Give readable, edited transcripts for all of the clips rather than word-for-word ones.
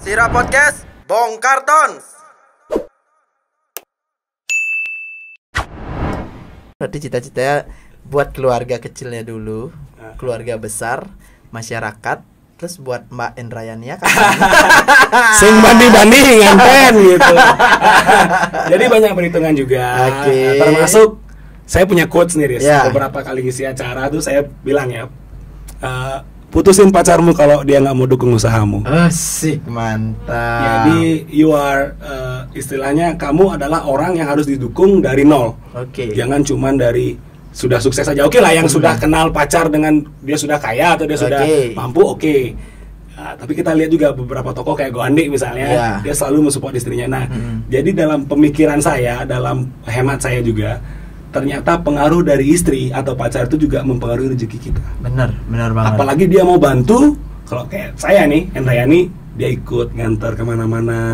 Sira Podcast bongkar tons. Berarti cita-citanya buat keluarga kecilnya dulu, keluarga besar, masyarakat, terus buat Mbak Indrayani ya kan. Sing banding-banding nganten gitu. Jadi banyak perhitungan juga. Oke. Termasuk saya punya quotes nih, Riz. Ya. Beberapa kali ngisi acara tuh saya bilang ya, putusin pacarmu kalau dia nggak mau dukung usahamu. Asik, mantap. Jadi you are istilahnya kamu adalah orang yang harus didukung dari nol. Oke. Jangan cuman dari sudah sukses saja. Oke lah, yang sudah kenal pacar dengan dia sudah kaya atau dia sudah mampu, oke. Nah, tapi kita lihat juga beberapa tokoh kayak Goandi misalnya, dia selalu mensupport istrinya. Nah, jadi dalam pemikiran saya, dalam hemat saya juga, ternyata pengaruh dari istri atau pacar itu juga mempengaruhi rezeki kita. Bener banget. Apalagi dia mau bantu, kalau kayak saya nih, Indrayani, dia ikut nganter kemana-mana.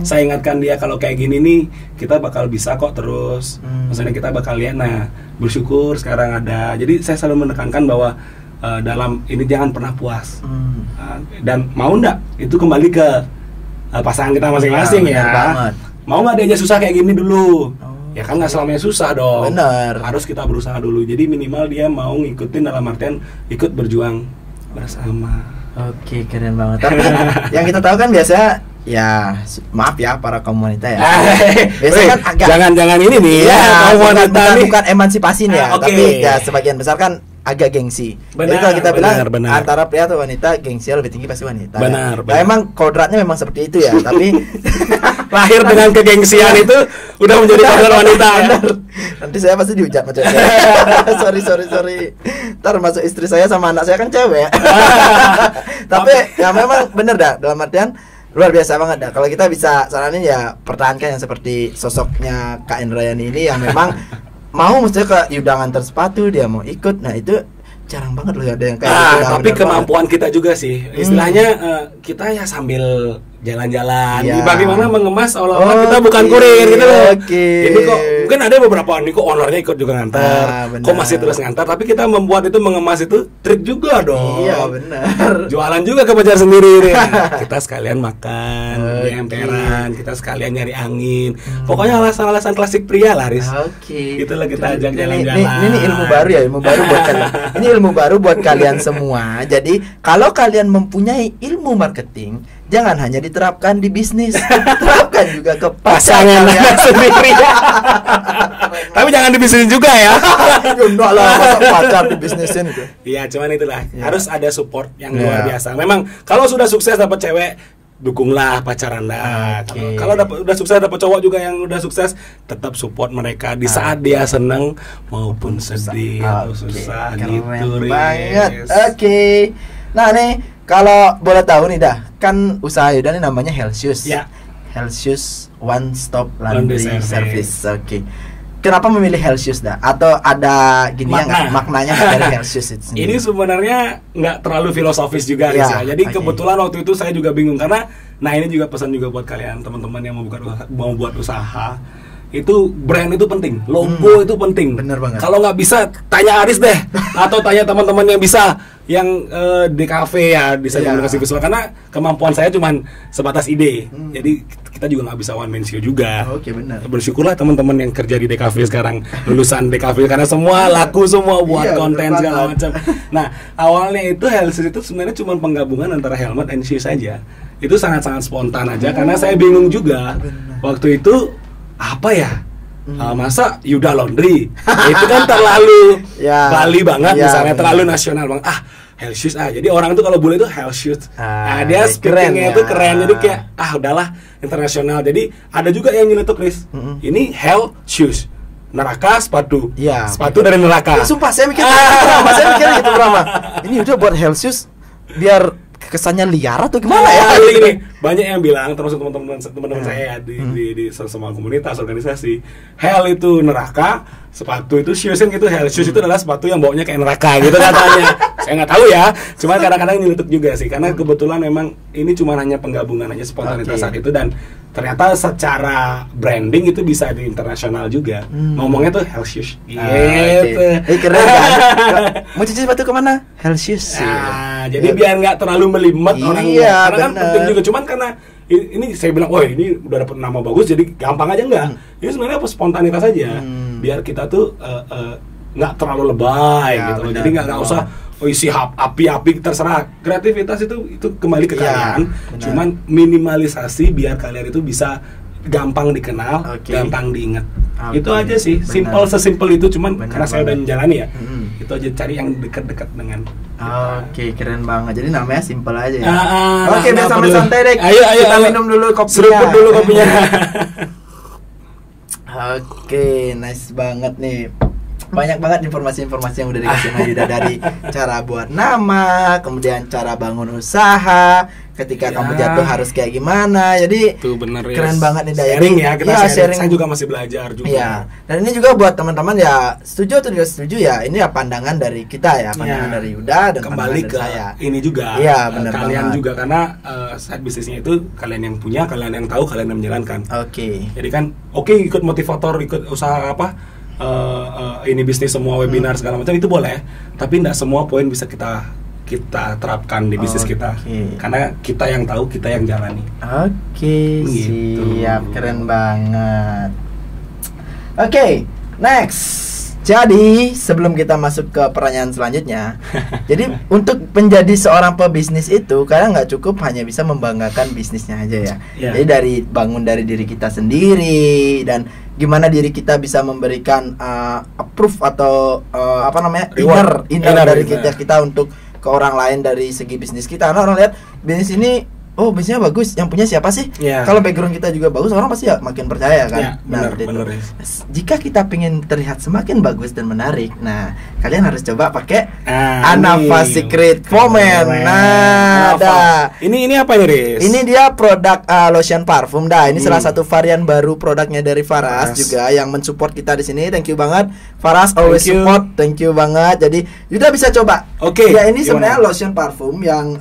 Saya ingatkan dia kalau kayak gini nih, kita bakal bisa kok terus. Maksudnya kita bakal lihat, nah bersyukur sekarang ada. Jadi saya selalu menekankan bahwa dalam ini jangan pernah puas. Dan mau ndak itu kembali ke pasangan kita masing-masing ya. Banget. Mau nggak diajak susah kayak gini dulu? Ya kan nggak selamanya susah dong. Bener. Harus kita berusaha dulu. Jadi minimal dia mau ngikutin dalam artian ikut berjuang bersama. Oke, keren banget. Tapi yang kita tahu kan biasa ya, maaf ya para kaum wanita ya. Biasanya kan agak jangan ini nih. Iya, kaum wanita bukan emansipasi nih ya, Oke. tapi ya sebagian besar kan agak gengsi. Jadi Benar, kalau kita bilang benar. antara pria atau wanita, gengsi lebih tinggi pasti wanita. Benar, Ya, benar. emang kodratnya memang seperti itu ya, tapi lahir dengan kegengsian itu udah menjadi kodrat wanita ya. Benar. Nanti saya pasti dihujat macam sorry. Ntar masuk istri saya sama anak saya kan cewek. Tapi ya memang bener dah, dalam artian luar biasa banget dah. Kalau kita bisa saranin ya pertahankan yang seperti sosoknya Kak Indrayani ini yang memang mau mestinya ke Yuda nganter sepatu, dia mau ikut. Nah itu jarang banget loh ada yang kayak gitu. Tapi kemampuan kita juga sih. Istilahnya kita ya sambil jalan-jalan. Ya. Bagaimana mengemas seolah-olah kita bukan kurir gitu loh. Ini kok mungkin ada beberapa nih kok ownernya ikut juga nganter. Kok masih terus nganter, tapi kita membuat itu mengemas itu trik juga dong. Iya benar. Jualan juga ke pacar sendiri nih. Kita sekalian makan di emperan, kita sekalian nyari angin. Pokoknya alasan-alasan klasik pria lah, Riz. Oke. Itulah kita ajak Ini jalan-jalan. Ini ilmu baru ya, ilmu baru buat kalian. Ini ilmu baru buat kalian semua. Jadi kalau kalian mempunyai ilmu marketing, jangan hanya diterapkan di bisnis, terapkan juga ke pasangan kalian sendiri. Tapi jangan dibisnisin juga ya. Enggak lah, masa pacar di bisnisin gitu. Iya, cuman itulah harus ada support yang Iya. luar biasa. Memang kalau sudah sukses dapat cewek, dukunglah pacar Anda. Kalau udah sukses dapat cowok juga yang udah sukses, tetap support mereka di saat dia seneng maupun sedih atau susah gitu. Keren Riz. banget. Oke. Nah nih, kalau boleh tahu nih dah, kan usaha Yuda nih namanya Helsius. Ya. Helsius One Stop Laundry Laundry Service. Oke. Kenapa memilih Helsius dah? Atau ada gini ya maknanya dari Helsius itu sendiri? Ini sebenarnya nggak terlalu filosofis juga, Riz, ya. Jadi kebetulan waktu itu saya juga bingung karena, nah ini juga pesan juga buat kalian teman-teman yang mau buat usaha. Itu brand itu penting, logo itu penting. Bener banget. Kalau nggak bisa tanya Aris deh, atau tanya teman-teman yang bisa, yang di kafe ya bisa komunikasi visual, karena kemampuan saya cuman sebatas ide. Jadi kita juga nggak bisa one man show juga. Oke, benar. Bersyukurlah teman-teman yang kerja di DKV sekarang lulusan DKV karena semua laku semua buat konten segala macam. Nah awalnya itu Helsius itu sebenarnya cuma penggabungan antara helmet and shoes saja. Itu sangat-sangat spontan aja karena saya bingung juga waktu itu apa ya. Masa Yuda Laundry itu kan terlalu Bali banget misalnya, terlalu nasional banget. Helsius jadi orang itu kalau boleh itu Helsius. Dia speakingnya itu keren, jadi kayak udahlah internasional. Jadi ada juga yang nyeletuk, Chris. Ini Helsius, neraka sepatu. Sepatu dari neraka. Sumpah saya mikir gitu Brahma. Ini udah buat Helsius biar kesannya liar atau gimana ya? Ini banyak yang bilang, termasuk teman-teman saya di semua komunitas organisasi, hell itu neraka, sepatu itu shoes kan gitu, health shoes itu adalah sepatu yang baunya kayak neraka gitu katanya. Saya nggak tahu ya, cuma kadang-kadang nyeletuk juga sih, karena kebetulan memang ini cuma hanya penggabungan aja spontanitas saat itu, dan ternyata secara branding itu bisa di internasional juga. Ngomongnya tuh health shoes gitu. Keren kan? Mau cuci sepatu kemana? Health shoes. Jadi biar nggak terlalu melimet orang, karena kan penting juga, cuman karena ini saya bilang, wah ini udah dapet nama bagus jadi gampang aja, enggak. Ini sebenarnya apa, spontanitas aja. Biar kita tuh nggak terlalu lebay gitu. Jadi nggak usah isi api-api, terserah. Kreativitas itu kembali ke kalian. Cuman minimalisasi biar kalian itu bisa gampang dikenal, gampang diingat. Itu aja sih, sesimpel itu. Cuman karena saya udah menjalani ya, itu aja, cari yang dekat-dekat dengan. Keren banget. Jadi namanya simple aja ya. Oke, biar sampai santai deh. Ayo, kita minum dulu kopinya. Seruput dulu kopinya. Oke, nice banget nih. Banyak banget informasi-informasi yang udah dikasih sama Yuda, dari cara buat nama, kemudian cara bangun usaha, ketika kamu jatuh harus kayak gimana. Jadi itu bener, keren banget nih sharing ya, kita sharing. Saya juga masih belajar juga. Iya. Dan ini juga buat teman-teman ya, setuju atau tidak setuju ya, ini ya pandangan dari kita ya, pandangan dari Yuda dan kembali ke saya. Ini juga. Iya, benar kalian banget. juga, karena saat bisnisnya itu kalian yang punya, kalian yang tahu, kalian yang menjalankan. Jadi kan ikut motivator, ikut usaha apa, ini bisnis semua, webinar segala macam itu boleh, tapi tidak semua poin bisa kita terapkan di bisnis kita, karena kita yang tahu, kita yang jalani. Gitu. Siap, keren banget. Next. Jadi sebelum kita masuk ke pertanyaan selanjutnya, jadi untuk menjadi seorang pebisnis itu kalian nggak cukup hanya bisa membanggakan bisnisnya aja ya. Jadi bangun dari diri kita sendiri, dan gimana diri kita bisa memberikan approve atau inner dari kita untuk ke orang lain dari segi bisnis kita. Karena orang lihat bisnis ini, bisnisnya bagus, yang punya siapa sih? Kalau background kita juga bagus, orang pasti ya makin percaya kan. Bener. Jika kita pengen terlihat semakin bagus dan menarik, nah kalian harus coba pakai Anava Secret Fomen. Ini apa ini, Riz? Ini dia produk lotion parfum dah. Ini salah satu varian baru produknya dari Faras juga yang mensupport kita di sini. Thank you banget Faras, always support. Thank you banget. Jadi Yuda bisa coba. Ya, ini sebenarnya lotion parfum yang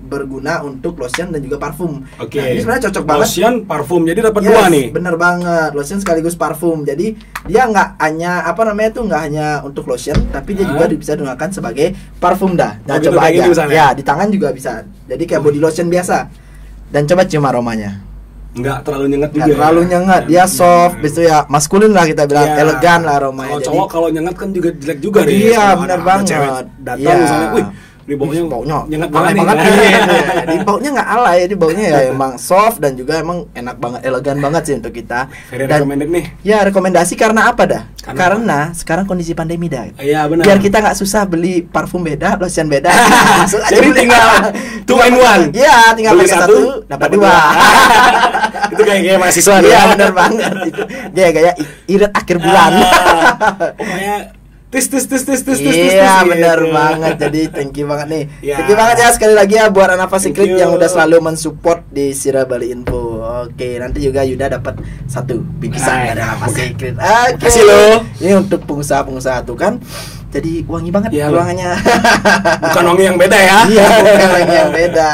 berguna untuk lotion dan juga parfum. Nah, ini sebenarnya cocok banget. Lotion, parfum, jadi dapat dua nih. Bener banget, lotion sekaligus parfum. Jadi dia nggak hanya nggak hanya untuk lotion, tapi dia juga bisa digunakan sebagai parfum dah. Nah, coba aja. Ya, di tangan juga bisa. Jadi kayak body lotion biasa. Dan coba cium aromanya. Nggak terlalu nyengat juga. Nggak terlalu nyengat, dia soft, begitu ya, maskulin lah kita bilang, elegan lah aromanya. Kalau cowok kalau nyengat kan juga jelek juga deh. Iya, benar banget. Datang misalnya, ini baunya nyengat banget. Di baunya nggak alay, di baunya ya emang soft dan juga emang enak banget, elegan banget sih untuk kita. Very recommended nih. Ya, rekomendasi karena apa dah? Karena sekarang kondisi pandemi dah. Iya, benar. Biar kita nggak susah beli parfum beda, lotion beda. Jadi tinggal 2 in 1. Iya, tinggal beli satu dapat 2. Itu kayak mahasiswa. Iya, benar banget. Itu gaya irit akhir bulan. Pokoknya tis. Iya, benar banget. Jadi thank you banget nih. Thank you banget ya sekali lagi ya buat Anava Secret yang udah selalu mensupport di Sira Bali Info. Oke, nanti juga Yuda dapat 1 bingkisan dari Anava Secret. Kasih lo. Ini untuk pengusaha-pengusaha tuh kan. Jadi wangi banget ruangannya. Bukan wangi yang beda ya. Iya, bukan wangi yang beda.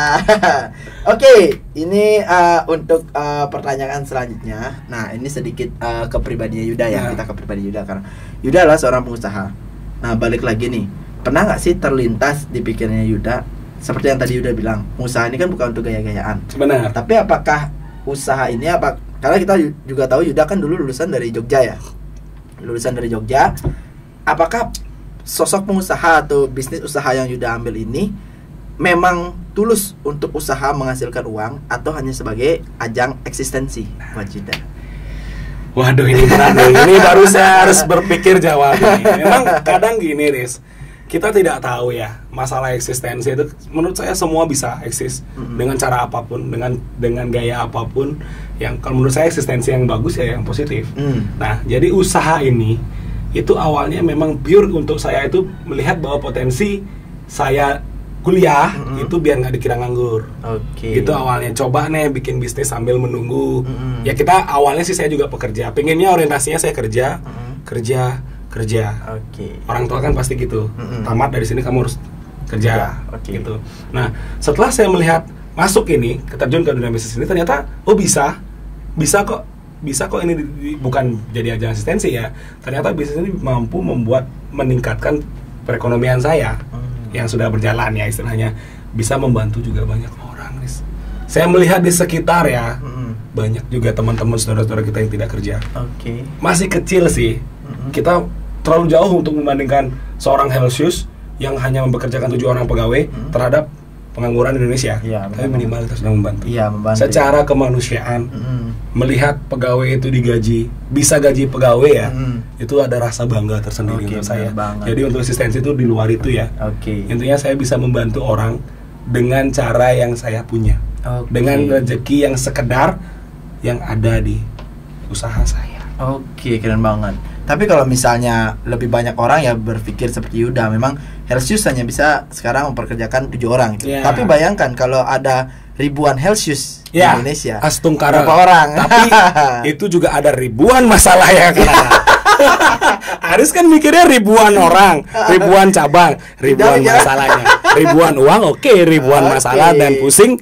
Oke, ini untuk pertanyaan selanjutnya. Nah, ini sedikit ke pribadinya Yuda ya. Kita ke pribadi Yuda karena Yuda adalah seorang pengusaha. Nah, balik lagi nih. Pernah nggak sih terlintas di pikirnya Yuda seperti yang tadi Yuda bilang, usaha ini kan bukan untuk gaya-gayaan. Benar. Tapi apakah usaha ini karena kita juga tahu Yuda kan dulu lulusan dari Jogja ya. Lulusan dari Jogja. Apakah sosok pengusaha atau bisnis usaha yang Yuda ambil ini memang tulus untuk usaha menghasilkan uang atau hanya sebagai ajang eksistensi buat Yuda? Waduh, ini berat nih. Ini baru saya harus berpikir jawabnya. Memang kadang gini, Riz, kita tidak tahu ya masalah eksistensi itu. Menurut saya semua bisa eksis dengan cara apapun, dengan gaya apapun. Yang kalau menurut saya eksistensi yang bagus ya yang positif. Nah, jadi usaha ini itu awalnya memang pure untuk saya itu melihat bahwa potensi saya kuliah itu biar nggak dikira nganggur. Gitu awalnya, coba nih bikin bisnis sambil menunggu. Ya kita awalnya sih saya juga pekerja, pengennya orientasinya saya kerja, kerja. Oke. Orang tua kan pasti gitu. Tamat dari sini kamu harus kerja, Oke. gitu. Nah, setelah saya melihat masuk ini, terjun ke dunia bisnis ini, ternyata bisa kok ini bukan jadi aja asistensi ya. Ternyata bisnis ini mampu meningkatkan perekonomian saya yang sudah berjalan ya, istilahnya bisa membantu juga banyak orang, Riz. Saya melihat di sekitar ya, banyak juga teman-teman saudara-saudara kita yang tidak kerja. Oke. Masih kecil sih. Kita terlalu jauh untuk membandingkan seorang Helsius yang hanya mempekerjakan 7 orang pegawai terhadap pengangguran di Indonesia. Iya, Tapi minimal kita sudah membantu. Iya, membantu. Secara kemanusiaan, melihat pegawai itu digaji, bisa gaji pegawai ya, itu ada rasa bangga tersendiri Oke, untuk saya. benar banget. Jadi untuk asistensi itu di luar itu ya. Oke. Intinya saya bisa membantu orang dengan cara yang saya punya, Oke. dengan rezeki yang sekedar yang ada di usaha saya. Oke, keren banget. Tapi kalau misalnya lebih banyak orang ya berpikir seperti Yuda, memang Helsius hanya bisa sekarang memperkerjakan 7 orang gitu. Ya. Tapi bayangkan kalau ada ribuan Helsius di Ya, Indonesia, Astungkara. berapa orang? Tapi itu juga ada ribuan masalah ya karena Aris kan mikirnya ribuan orang, ribuan cabang, ribuan Jangan. masalahnya, ribuan uang, oke, ribuan Oke. masalah dan pusing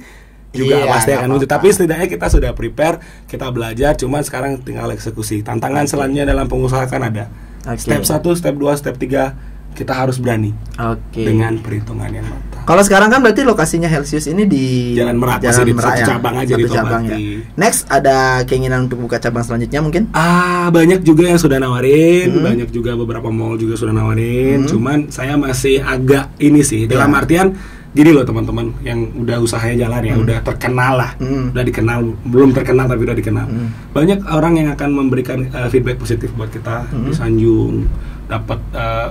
juga Iya, pasti nggak akan muncul. apa-apa. Tapi setidaknya kita sudah prepare, kita belajar. Cuman sekarang tinggal eksekusi. Tantangan selanjutnya dalam pengusaha kan ada. Oke. Step 1, step 2, step 3 kita harus berani Oke. dengan perhitungan yang matang. Kalau sekarang kan berarti lokasinya Helsius ini di Jalan Merak, masih di Merak satu cabang aja di Satu cabang ya. Tolbati. Next ada keinginan untuk buka cabang selanjutnya mungkin? Banyak juga yang sudah nawarin, banyak juga beberapa mall juga sudah nawarin. Cuman saya masih agak ini sih, dalam artian gini loh teman-teman yang udah usahanya jalan ya, udah terkenal lah, udah dikenal, belum terkenal tapi udah dikenal. Banyak orang yang akan memberikan feedback positif buat kita di Sanjung, dapat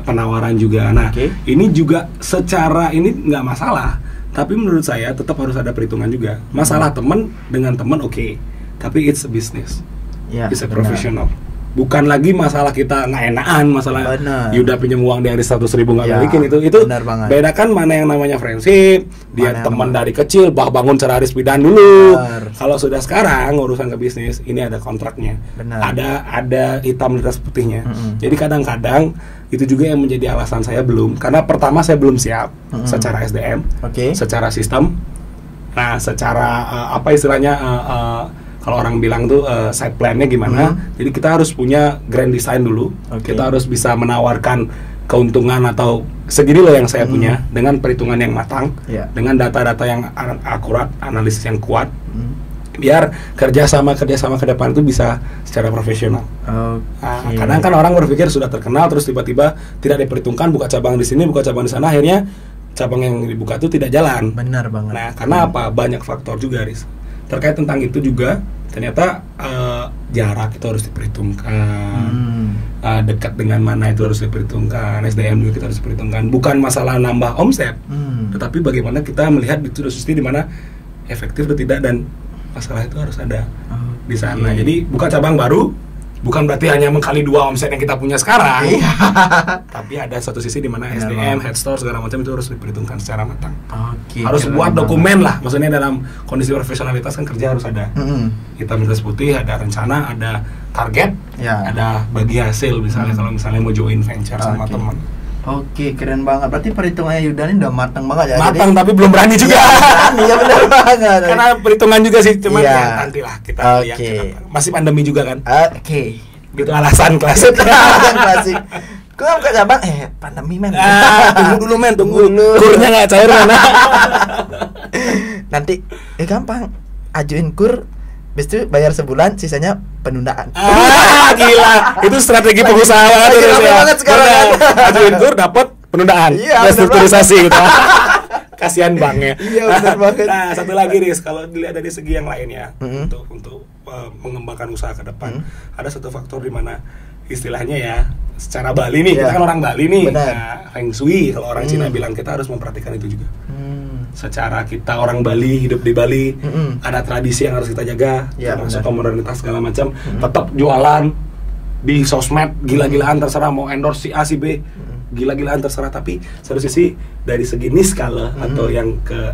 penawaran juga. Nah, ini juga secara ini nggak masalah, tapi menurut saya tetap harus ada perhitungan juga. Masalah teman dengan teman oke, tapi it's a business. Ya, It's a benar. professional. Bukan lagi masalah kita nggak enakan, masalah Benar. Yuda pinjam uang dari 100.000 nggak Ya, balikin itu benar banget. bedakan mana yang namanya friendship, dia Mana yang teman namanya- dari kecil, bangun seraris bidan dulu. Benar. Kalau sudah sekarang urusan ke bisnis, ini ada kontraknya, Benar. ada hitam di atas putihnya. Jadi kadang-kadang itu juga yang menjadi alasan saya belum, karena pertama saya belum siap secara SDM, Oke. secara sistem. Nah, secara apa istilahnya kalau orang bilang tuh side plan-nya gimana. Jadi kita harus punya grand design dulu. Oke. Kita harus bisa menawarkan keuntungan atau segini loh yang saya punya dengan perhitungan yang matang, Ya. dengan data-data yang akurat, analisis yang kuat. Biar kerjasama ke depan itu bisa secara profesional. Nah, Oke. kadang kan orang berpikir sudah terkenal terus tiba-tiba tidak diperhitungkan, buka cabang di sini, buka cabang di sana, akhirnya cabang yang dibuka itu tidak jalan. Benar banget. Nah, karena apa? Banyak faktor juga, Riz. Terkait tentang itu juga, ternyata jarak itu harus diperhitungkan. Dekat dengan mana itu harus diperhitungkan. SDM juga kita harus diperhitungkan. Bukan masalah nambah omset, tetapi bagaimana kita melihat itu sistem di mana efektif atau tidak, dan masalah itu harus ada di sana. Jadi buka cabang baru bukan berarti hanya mengkali 2 omset yang kita punya sekarang. Iya. Tapi ada satu sisi di mana Benar SDM, banget. head store segala macam itu harus diperhitungkan secara matang. Oke. Harus keren buat banget. dokumen lah, maksudnya dalam kondisi profesionalitas kan kerja harus ada hitam di atas putih, ada rencana, ada target, Ya. ada bagi hasil misalnya kalau misalnya mau join venture sama Oke. teman. Oke, keren banget. Berarti perhitungannya Yuda ini udah matang banget ya. Matang tapi belum berani juga. Iya benar banget. Karena perhitungan juga sih, cuman Iya. ya nantilah kita lihat Oke. kenapa. Masih pandemi juga kan. Oke. Gitu alasan klasik. Yang klasik. Gue buka cabang, pandemi men. Tunggu dulu men, tunggu. Dulu. Kurnya nggak cair mana. Nanti, gampang. Ajuin kur, habis itu bayar sebulan, sisanya penundaan. Gila, itu strategi pengusaha lagi banget rame ya. banget sekarang Benar. kan. Ajuin kur dapat penundaan, Iya, benar restrukturisasi gitu. Kasihan banknya. Iya, benar banget. Nah, satu lagi Riz, kalau dilihat dari segi yang lain ya, Mm-hmm. untuk mengembangkan usaha ke depan, ada satu faktor di mana istilahnya ya, secara Bali nih, Iya. kita kan orang Bali nih. Benar. Nah, Feng Shui kalau orang Cina bilang, kita harus memperhatikan itu juga. Secara kita orang Bali, hidup di Bali, ada tradisi yang harus kita jaga, Ya, termasuk benar. modernitas segala macam. Tetap jualan di sosmed, gila-gilaan terserah mau endorse si A si B, gila-gilaan terserah. Tapi satu sisi dari segi niskala atau yang ke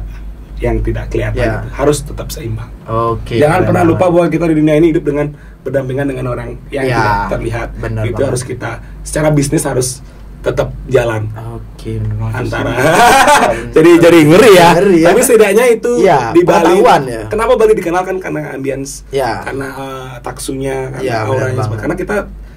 yang tidak kelihatan. Ya. Gitu. Harus tetap seimbang. Oke. Jangan keren pernah banget. lupa bahwa kita di dunia ini hidup dengan berdampingan dengan orang yang Ya, tidak terlihat. benar Itu banget. harus kita secara bisnis harus tetap jalan Oke, bener banget. antara jadi ngeri ya. Ngeri ya. Tapi setidaknya itu Ya, di Bali. pengetahuan ya. Kenapa Bali dikenalkan karena ambience, Ya. karena taksunya, karena Ya, benar auranya. banget. Karena kita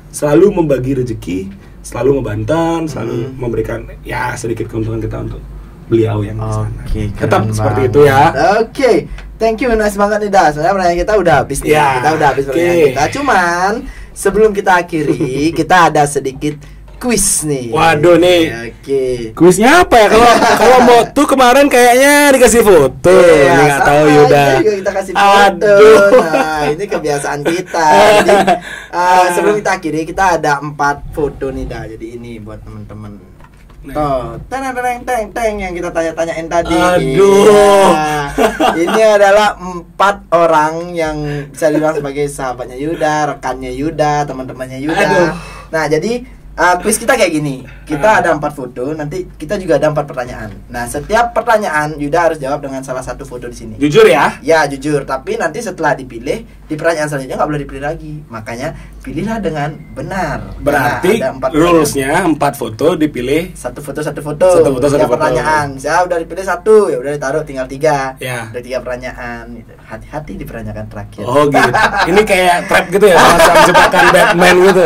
selalu membagi rezeki, selalu membantan, selalu memberikan ya sedikit keuntungan kita untuk beliau yang di sana. Oke, Tetap keren seperti banget. itu ya. Oke, thank you, nice banget nih Das. Sebenarnya pertanyaan kita udah habis nih. Ya, Kita udah habis oke. pertanyaan kita. Cuman sebelum kita akhiri, kita ada sedikit quiz nih. Waduh, nih. Oke. Kuisnya apa ya? Kalau mau tuh kemarin kayaknya dikasih foto. Iya, Ini nggak sama tahu ini Yuda. juga kita kasih foto. Aduh. Nah, ini kebiasaan kita. Jadi sebelum kita akhiri, kita ada 4 foto nih dah. Jadi ini buat teman-teman. Tuh, teng yang kita tanya-tanyain tadi. Aduh. Iya. Ini adalah 4 orang yang bisa dibilang sebagai sahabatnya Yuda, rekannya Yuda, teman-temannya Yuda. Aduh. Nah, jadi quiz kita kayak gini. Kita ada 4 foto, nanti kita juga ada 4 pertanyaan. Nah, setiap pertanyaan Yuda harus jawab dengan salah satu foto di sini. Jujur ya. Ya, jujur. Tapi nanti setelah dipilih, di pertanyaan selanjutnya nggak boleh dipilih lagi. Makanya pilihlah dengan benar. Berarti Karena ada 4 rulesnya 4 foto dipilih. satu foto Satu foto, satu tiap foto. pertanyaan. Saya udah dipilih 1, ya udah ditaruh tinggal 3. Ya. Udah 3 pertanyaan. Gitu. Hati-hati di pertanyaan terakhir. Oh gitu. Ini kayak trap gitu ya, semacam jebakan Batman gitu.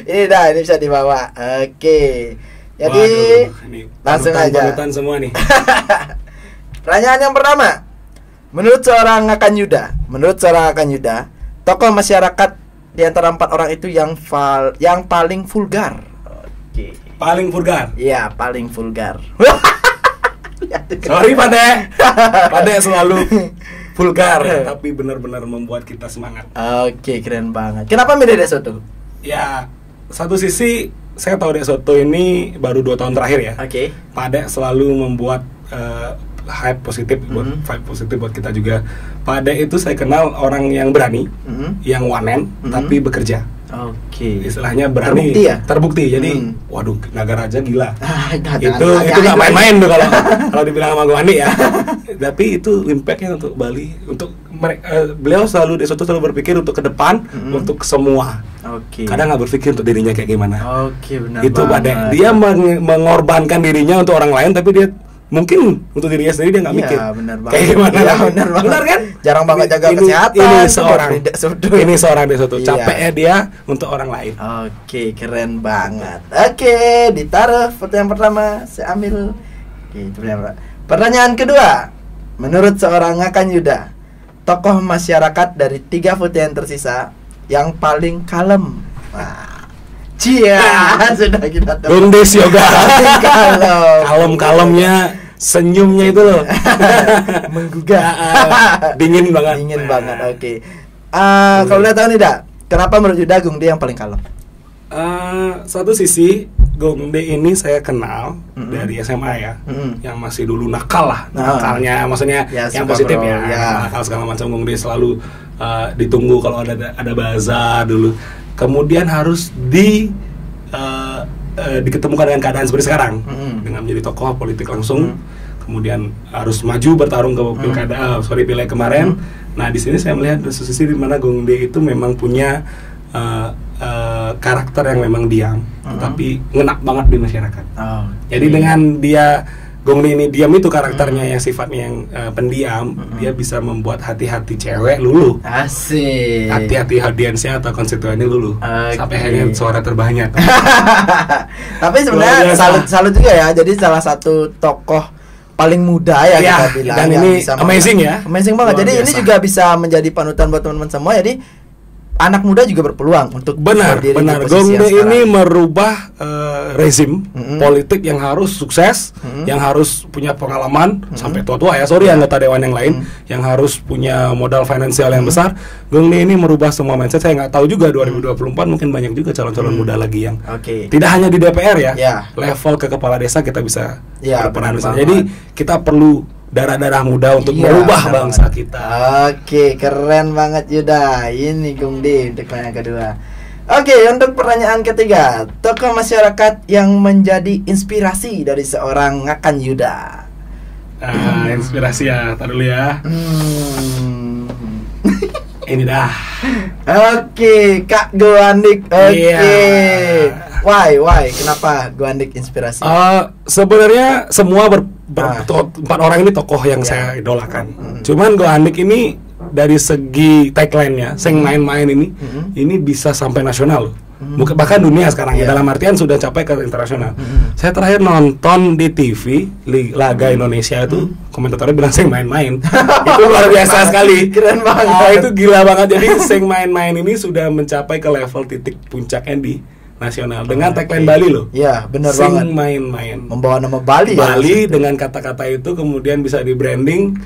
Ini dah, ini bisa dibawa. Oke. Jadi Waduh, ini langsung aja. panutan semua nih. Pertanyaan yang pertama. Menurut seorang Akan Yuda, tokoh masyarakat di antara 4 orang itu yang paling vulgar. Oke. Paling vulgar. Iya, paling vulgar. Sorry Pade. Pade selalu vulgar, tapi benar-benar membuat kita semangat. Oke, keren banget. Kenapa milih Desoto? Ya, satu sisi saya tahu Dek Soto ini baru 2 tahun terakhir ya. Oke. Pade selalu membuat hype positif buat Mhm. vibe positif buat kita juga. Pade itu saya kenal orang yang berani, Mhm. yang wanen, Mhm. tapi bekerja. Oke. Istilahnya berani. Terbukti ya? Terbukti. Jadi, Hmm. waduh, Naga Raja gila. Jangan itu tanya nggak main-main tuh kalau dibilang sama Gwani ya. Tapi itu impactnya untuk Bali, untuk beliau selalu Dek Soto selalu berpikir untuk ke depan, Mhm. untuk semua. Oke. Kadang nggak berpikir untuk dirinya kayak gimana. Oke, benar Itu Pade. banget. Dia mengorbankan dirinya untuk orang lain, tapi dia mungkin untuk dirinya sendiri dia nggak Iya, mikir. benar banget. Kayak gimana? Iya, benar banget. Benar kan? Jarang banget jaga kesehatan. Ini Itu seorang Dek Soto. Ini seorang Dek Soto. Iya. Capeknya dia untuk orang lain. Oke, keren banget. Oke, ditaruh foto yang pertama. Saya ambil. Oke, itu pertanyaan. Pertanyaan kedua. Menurut seorang Akan Yuda, tokoh masyarakat dari 3 foto yang tersisa yang paling kalem. Wah. Cia, sudah kita tahu. Bungdes yoga. Kalem. Kalem-kalemnya senyumnya itu loh. Menggugah. Dingin banget. Dingin Nah. banget. Oke. Kalau udah tahu nih, Dak, kenapa menurut Yuda Gungde yang paling kalem? Satu sisi Gongde ini saya kenal Mm-mm. dari SMA ya, Mm-mm. yang masih dulu nakal lah, Nah. nakalnya, maksudnya Ya, yang suka positif bro, ya, ya. nakal segala macam. Gongde selalu ditunggu kalau ada bazar dulu, kemudian harus diketemukan dengan keadaan seperti sekarang, Mm-mm. dengan menjadi tokoh politik langsung, Mm. kemudian harus maju bertarung ke pilkada, pileg kemarin. Nah di sini saya melihat di sisi di mana Gongde itu memang punya karakter yang memang diam, tetapi ngenak banget di masyarakat. Oh. Jadi dengan dia Gongde ini diam itu karakternya yang sifatnya yang pendiam, dia bisa membuat hati-hati cewek luluh, Asik. hati-hati audiensnya atau konstituennya luluh, Oke. sampai akhirnya suara terbanyak. Tapi sebenarnya Luar biasa. salut juga ya. Jadi salah satu tokoh paling muda ya, Ya, kita bilang. dan yang ini bisa amazing ya. Amazing banget. Luar Jadi ini biasa. juga bisa menjadi panutan buat teman-teman semua. Jadi anak muda juga berpeluang untuk Benar, berdiri di benar. posisi Gongde yang ini sekarang. merubah rezim Mm-mm. politik yang harus sukses, Mm-mm. yang harus punya pengalaman sampai tua-tua ya. Sorry anggota dewan yang lain, yang harus punya modal finansial yang besar. Gongde ini merubah semua mindset. Saya nggak tahu juga 2024 mungkin banyak juga calon-calon muda lagi yang Oke. tidak hanya di DPR ya, Ya. level ke kepala desa kita bisa Ya, berperan benar di sana. banget. Jadi kita perlu darah-darah muda untuk Iya, merubah benar bangsa banget. kita. Oke, keren banget Yuda. Ini Gongde untuk pertanyaan kedua. Oke, untuk pertanyaan ketiga, tokoh masyarakat yang menjadi inspirasi dari seorang Akan Yuda. Inspirasi ya, tar dulu ya. Ini dah. Oke, Kak Goandik. Oke. Iya. Why? Kenapa Goandik inspirasi? Sebenarnya semua empat orang ini tokoh yang saya idolakan. Cuman Goandik ini dari segi tagline-nya, sing main-main ini bisa sampai nasional loh. Bahkan dunia sekarang ya, dalam artian sudah capai ke internasional. Saya terakhir nonton di TV laga Indonesia itu komentatornya bilang sing main-main. Itu luar biasa sekali. Keren banget. Itu gila banget. Jadi sing main-main ini sudah mencapai ke level titik puncaknya di nasional dengan tagline Bali loh. Iya, benar sing banget. main-main. Membawa nama Bali. Bali dengan kata-kata itu kemudian bisa di branding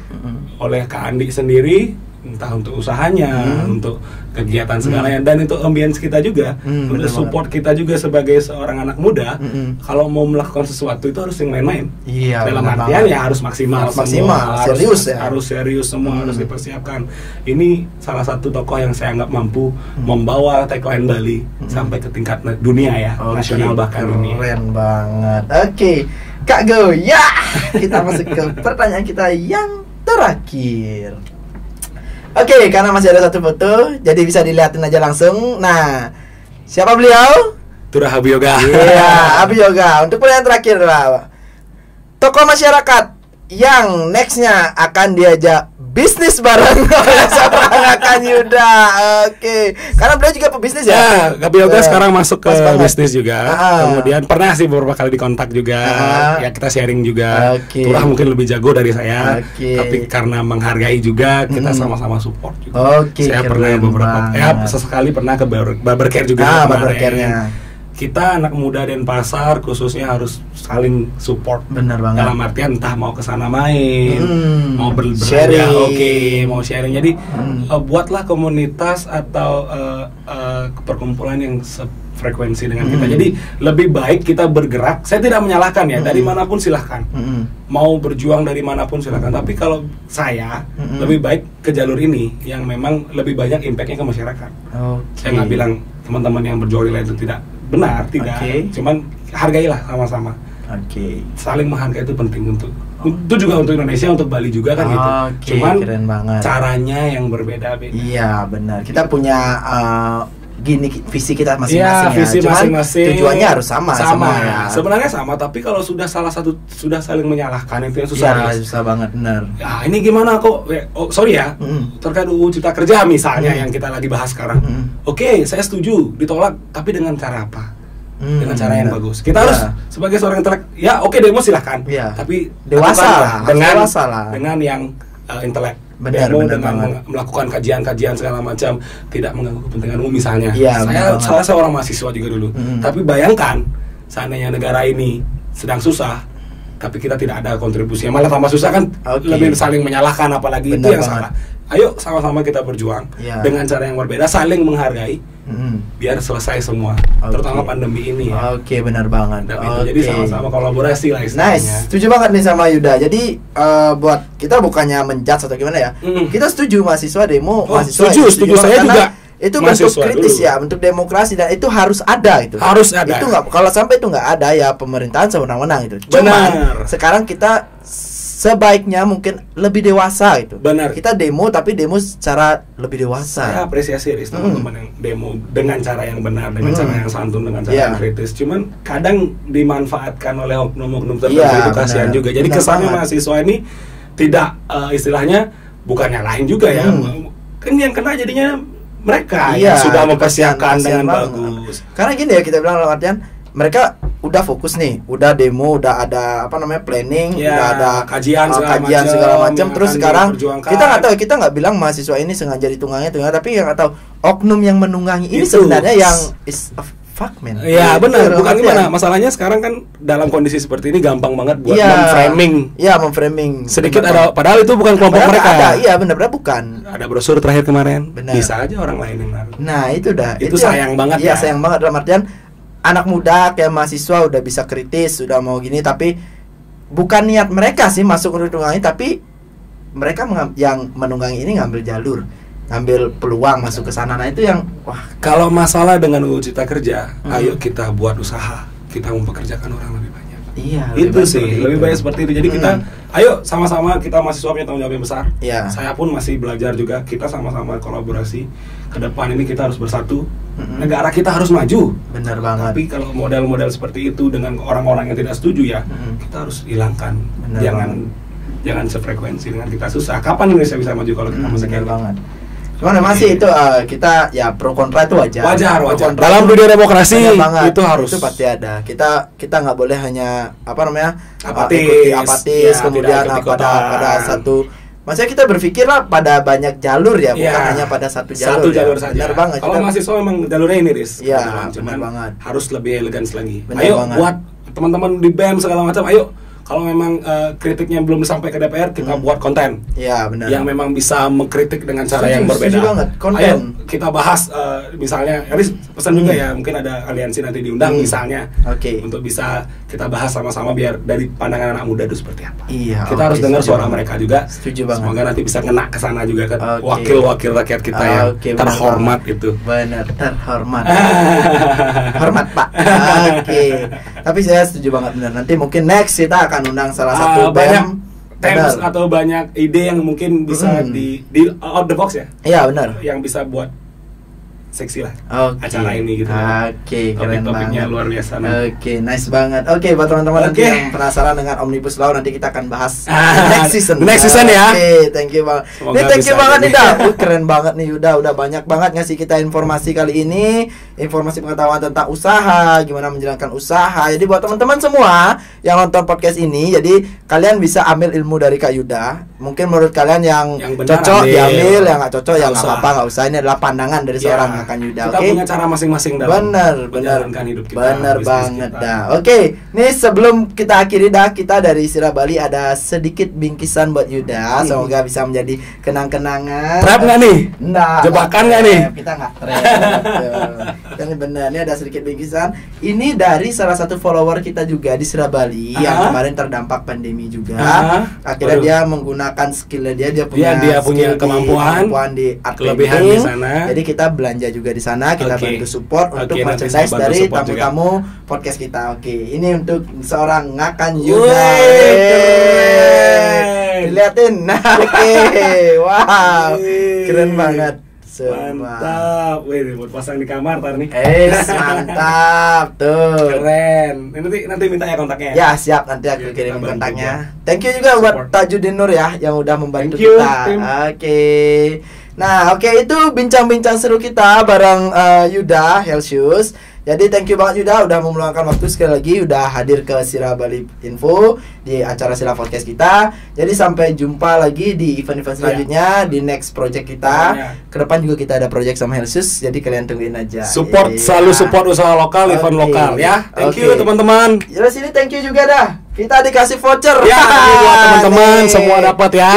oleh Kak Andi sendiri, entah untuk usahanya, untuk kegiatan segalanya, dan itu ambience kita juga, untuk support kita juga sebagai seorang anak muda. Kalau mau melakukan sesuatu itu harus yang main-main. Iya. Dalam artian ya harus maksimal, semua, serius ya. harus serius semua, harus dipersiapkan. Ini salah satu tokoh yang saya anggap mampu membawa tagline Bali sampai ke tingkat dunia ya, nasional bahkan dunia. Keren banget. Oke, Kak Go, ya kita masuk ke pertanyaan kita yang terakhir. Oke, karena masih ada satu foto, jadi bisa dilihatin aja langsung. Nah, siapa beliau? Tura Habyoga. Iya, Habyoga. Untuk pertanyaan terakhir adalah tokoh masyarakat yang nextnya akan diajak bisnis bareng oleh seorang Kak Yuda. Oke, karena beliau juga pebisnis ya. Kak Yoga sekarang masuk ke bisnis juga. Kemudian pernah sih beberapa kali dikontak juga. Ya kita sharing juga. Turah mungkin lebih jago dari saya. Tapi karena menghargai juga, kita sama-sama support juga. Saya pernah beberapa, sesekali pernah ke Barbercare juga. Barbercare-nya. Kita anak muda Denpasar khususnya harus saling support. Benar banget. Dalam artian entah mau ke sana main, mau sharing. Mau sharing. Jadi buatlah komunitas atau perkumpulan yang frekuensi dengan kita. Jadi lebih baik kita bergerak. Saya tidak menyalahkan ya, dari manapun silahkan. Mau berjuang dari manapun silahkan. Tapi kalau saya lebih baik ke jalur ini yang memang lebih banyak impactnya ke masyarakat. Saya nggak bilang teman-teman yang berjuang di lain itu tidak benar, tidak. Cuman hargailah sama-sama. Saling menghargai itu penting untuk itu juga untuk Indonesia, untuk Bali juga kan gitu. Cuman keren banget. Caranya yang berbeda-beda. Iya, benar. Kita punya gini visi kita masing-masing. Visi masing-masing. Tujuannya harus sama ya. Sebenarnya sama, tapi kalau sudah salah satu sudah saling menyalahkan itu yang susah. Ya, susah banget, benar. Ya, ini gimana kok? Sorry ya. Terkait UU Cipta Kerja misalnya yang kita lagi bahas sekarang. Oke, saya setuju ditolak, tapi dengan cara apa? Dengan cara yang bagus. Kita harus sebagai seorang intelek, ya oke demo silahkan. Tapi dewasa lah. Dengan yang intelek. Benar, dengan melakukan kajian-kajian segala macam, tidak mengganggu kepentingan umum misalnya. Saya salah seorang mahasiswa juga dulu. Tapi bayangkan seandainya negara ini sedang susah, tapi kita tidak ada kontribusinya, malah tambah susah kan. Lebih saling menyalahkan, apalagi itu yang salah. Ayo sama-sama kita berjuang dengan cara yang berbeda, saling menghargai, biar selesai semua, terutama pandemi ini ya. Benar banget. Jadi sama-sama kolaborasi lah istilahnya. Setuju banget nih sama Yuda. Jadi buat kita bukannya menjudge atau gimana ya, kita setuju mahasiswa demo, mahasiswa setuju saya juga. Itu bentuk kritis dulu. Ya, bentuk demokrasi, dan itu harus ada itu. Harus ada. Itu nggak, kalau sampai itu nggak ada ya pemerintahan sewenang-wenang itu. Cuman sekarang kita sebaiknya mungkin lebih dewasa itu. Benar. Kita demo, tapi demo secara lebih dewasa. Saya apresiasi teman-teman yang demo dengan cara yang benar, dengan cara yang santun, dengan cara yang kritis. Cuman kadang dimanfaatkan oleh oknum-oknum tertentu, itu kasihan juga. Jadi kesannya mahasiswa ini tidak istilahnya bukannya lain juga ya. Kan yang kena jadinya mereka yang sudah mempersiapkan dengan bagus. Karena gini ya, kita bilang dalam artian mereka udah fokus nih, udah demo, udah ada planning, udah ada kajian segala macam. Terus sekarang kita nggak tahu, kita nggak bilang mahasiswa ini sengaja ditunggangi, tapi yang nggak tahu oknum yang menunggangi ini sebenarnya yang is a fuck man. Iya benar, bukan gimana. Masalahnya sekarang kan dalam kondisi seperti ini gampang banget buat memframing. Iya, memframing. Sedikit ada, padahal itu bukan kelompok mereka. Iya benar-benar bukan. Ada brosur terakhir kemarin. Bisa aja orang lain yang naruh. Nah itu dah. Itu sayang banget. Iya sayang banget dalam artian anak muda kayak mahasiswa udah bisa kritis, udah mau gini, tapi bukan niat mereka sih masuk menunggangi, tapi mereka yang menunggangi ini ngambil jalur, ngambil peluang masuk ke sana. Nah itu yang kalau masalah dengan UU Cipta Kerja, ayo kita buat usaha, kita mempekerjakan orang lebih banyak. Iya, itu sih lebih banyak seperti itu. Jadi kita ayo sama-sama kita mahasiswa punya tanggung jawab yang besar. Iya. Saya pun masih belajar juga. Kita sama-sama kolaborasi. Ke depan ini kita harus bersatu. Negara kita harus maju. Benar banget. Tapi kalau model-model seperti itu dengan orang-orang yang tidak setuju ya, kita harus hilangkan. Benar Jangan sefrekuensi dengan kita. Susah. Kapan Indonesia bisa maju kalau kita masih benar kayak banget. Cuman memang sih itu kita ya pro kontra itu wajar. Wajar. Pro kontra Dalam itu dunia demokrasi wajar banget. itu harus. Itu pasti ada. Kita nggak boleh hanya Apatis. ikuti apatis, Ya, kemudian tidak pada ikut-ikutan. satu. Maksudnya kita berpikirlah pada banyak jalur ya, bukan Ya, hanya pada satu jalur. satu jalur ya. saja. Benar banget. Kalau Kita- mahasiswa memang jalurnya ini, Riz. Iya, Kebetulan. Cuman benar banget. harus lebih elegan lagi. Benar Ayo banget. buat teman-teman di BEM segala macam. Ayo kalau memang kritiknya belum sampai ke DPR, kita buat konten Iya, benar. yang memang bisa mengkritik dengan cara Setuju, yang berbeda. setuju banget, konten. Ayo kita bahas misalnya, Riz pesan juga ya, mungkin ada aliansi nanti diundang misalnya, Oke. untuk bisa kita bahas sama-sama biar dari pandangan anak muda itu seperti apa. Iya, Kita oke, harus dengar setuju suara banget. mereka juga. Setuju banget. Semoga nanti bisa ngena ke sana juga ke Oke. wakil-wakil rakyat kita yang Oke, benar terhormat banget. itu. Benar, terhormat. Hormat, Pak. Oke. Tapi saya setuju banget benar. Nanti mungkin next kita akan undang salah satu Banyak BEM. tems Benar. atau banyak ide yang mungkin bisa di out the box ya, Iya, benar. yang bisa buat seksi lah Oke. acara ini gitu. Oke, keren Topik-topiknya banget. luar biasa. Nah. Oke, nice banget. Oke, buat teman-teman nanti Oke. yang penasaran dengan Omnibus Law, nanti kita akan bahas next season. Next season ya. Oke, thank you banget. Semoga Ini thank you bisa banget ini. nih, Dah. Keren banget nih Yuda, udah banyak banget ngasih kita informasi kali ini, informasi pengetahuan tentang usaha, gimana menjalankan usaha. Jadi buat teman-teman semua yang nonton podcast ini, jadi kalian bisa ambil ilmu dari Kak Yuda. Mungkin menurut kalian yang benar cocok ambil. diambil, yang nggak cocok ya Nggak nggak usah. apa-apa, nggak usah. Ini adalah pandangan dari Ya, seorang Kak Yuda. kita Oke. punya cara masing-masing dalam Bener menjalankan hidup kita, bener bisnis banget kita. dah. Oke, nih sebelum kita akhiri dah, kita dari Sira Bali ada sedikit bingkisan buat Yuda. Semoga bisa menjadi kenang-kenangan. Trap nggak nih? Nah, Jebakan nggak nih? Kita nggak trap. Ini bener, ini ada sedikit bingkisan. Ini dari salah satu follower kita juga di Sira Bali yang kemarin terdampak pandemi juga. Akhirnya Waduh. dia menggunakan skillnya dia punya Dia punya skill kemampuan, di art kelebihan painting. di sana. Jadi kita belanja juga di sana, kita Oke. bantu support untuk Oke, nanti merchandise saya bantu dari support juga. tamu-tamu podcast kita. Oke, ini untuk seorang Ngakan Wih, Yuda. keren. Diliatin. Nah, oke. Wow. Wih. Keren banget. Semua. Mantap. Wih, buat pasang di kamar tar nih. Mantap. Tuh. Keren. Nanti minta ya kontaknya. Ya, siap, nanti aku Biar kirim kita bantu kontaknya. ya. Thank you juga buat Support. Tajudin Nur ya yang udah membantu Thank you, kita. tim. Oke. Nah, oke, itu bincang-bincang seru kita bareng Yuda Helsius. Jadi thank you banget Yuda udah meluangkan waktu sekali lagi, udah hadir ke Sira Bali Info di acara Sira Podcast kita. Jadi sampai jumpa lagi di event-event selanjutnya, di next project kita. Pokoknya. Kedepan juga kita ada project sama Helsius, jadi kalian tungguin aja. Support, Iya. selalu support usaha lokal, event Oke. lokal ya. Thank you Oke. teman-teman. Terus ini thank you juga dah. Kita dikasih voucher. Ya, ini buat teman-teman Nih. semua dapat ya.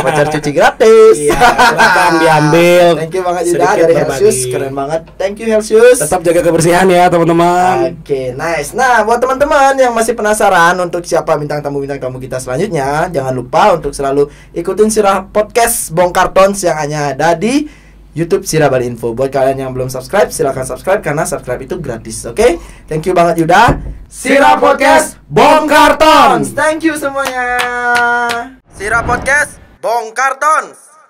Voucher cuci gratis. Iya, silakan diambil. Thank you banget Yuda Sedikit dari berbagi. Helsius, keren banget. Thank you Helsius. Tetap jaga kebersihan ya teman-teman. Oke, nice. Nah, buat teman-teman yang masih penasaran untuk siapa bintang tamu kita selanjutnya, jangan lupa untuk selalu ikutin Sira Podcast Bongkar Tons yang hanya ada di YouTube Sira Bali Info. Buat kalian yang belum subscribe, silakan subscribe karena subscribe itu gratis. Oke? Thank you banget Yuda. Sira Podcast Bongkar Tons. Thank you semuanya. Sira Podcast Bongkar Tons.